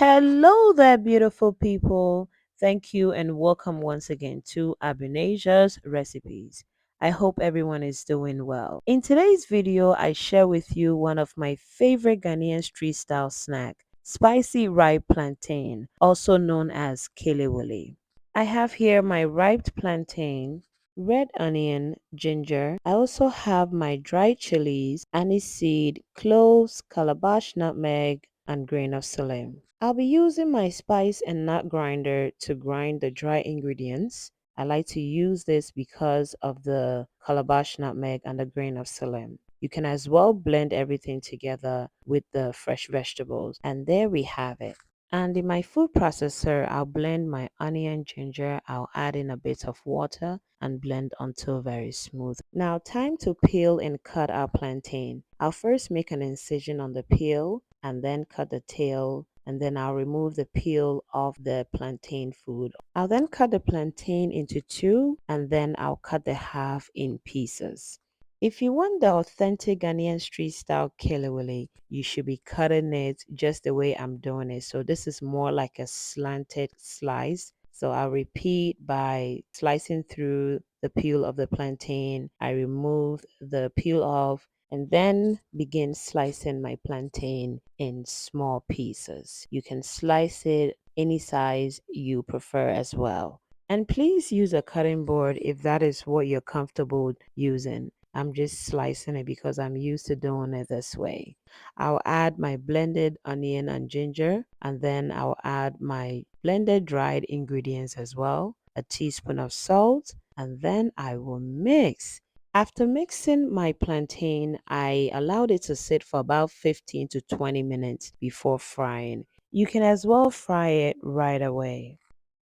Hello there, beautiful people. Thank you and welcome once again to Abinasia's Recipes. I hope everyone is doing well. In today's video, I share with you one of my favorite Ghanaian street style snack, spicy ripe plantain, also known as Kelewele. I have here my ripe plantain, red onion, ginger. I also have my dried chilies, aniseed, cloves, calabash, nutmeg, and grain of Selim. I'll be using my spice and nut grinder to grind the dry ingredients. I like to use this because of the calabash nutmeg and the grain of Selim. You can as well blend everything together with the fresh vegetables. And there we have it. And in my food processor, I'll blend my onion, ginger, I'll add in a bit of water and blend until very smooth. Now time to peel and cut our plantain. I'll first make an incision on the peel and then cut the tail, and then I'll remove the peel of the plantain food. I'll then cut the plantain into two and then I'll cut the half in pieces. If you want the authentic Ghanaian street style kelewele, you should be cutting it just the way I'm doing it. So this is more like a slanted slice. So I'll repeat by slicing through the peel of the plantain. I remove the peel off and then begin slicing my plantain in small pieces. You can slice it any size you prefer as well. And please use a cutting board if that is what you're comfortable using. I'm just slicing it because I'm used to doing it this way. I'll add my blended onion and ginger, and then I'll add my blended dried ingredients as well, a teaspoon of salt, and then I will mix. After mixing my plantain, I allowed it to sit for about 15 to 20 minutes before frying. You can as well fry it right away.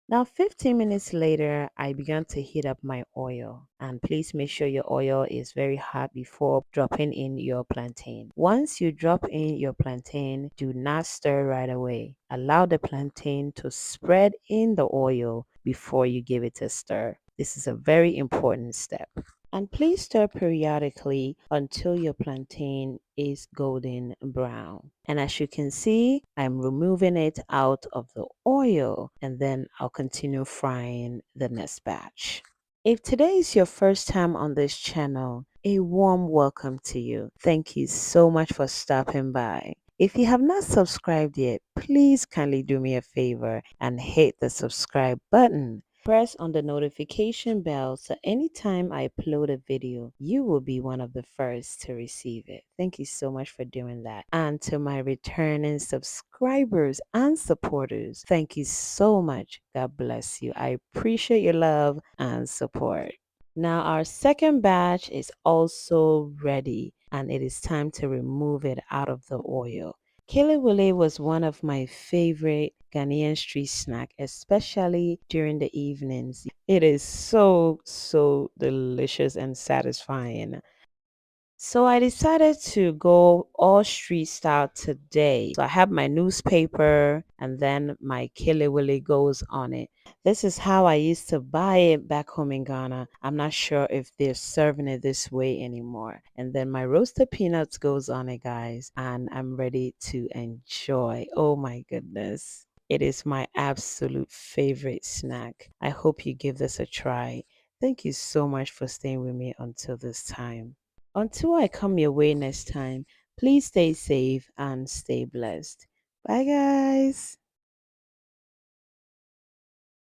Now, 15 minutes later, I began to heat up my oil. And please make sure your oil is very hot before dropping in your plantain. Once you drop in your plantain, do not stir right away. Allow the plantain to spread in the oil before you give it a stir. This is a very important step. And please stir periodically until your plantain is golden brown. And as you can see, I'm removing it out of the oil and then I'll continue frying the next batch. If today is your first time on this channel, a warm welcome to you. Thank you so much for stopping by. If you have not subscribed yet, please kindly do me a favor and hit the subscribe button. Press on the notification bell so anytime I upload a video, you will be one of the first to receive it. Thank you so much for doing that. And to my returning subscribers and supporters, thank you so much. God bless you. I appreciate your love and support. Now our second batch is also ready and it is time to remove it out of the oil. Kelewele was one of my favorite Ghanaian street snack, especially during the evenings. It is so delicious and satisfying. So I decided to go all street style today. So I have my newspaper and then my Kelewele goes on it. This is how I used to buy it back home in Ghana. I'm not sure if they're serving it this way anymore. And then my roasted peanuts goes on it, guys. And I'm ready to enjoy. Oh my goodness. It is my absolute favorite snack. I hope you give this a try. Thank you so much for staying with me until this time. Until I come your way next time, please stay safe and stay blessed. Bye, guys.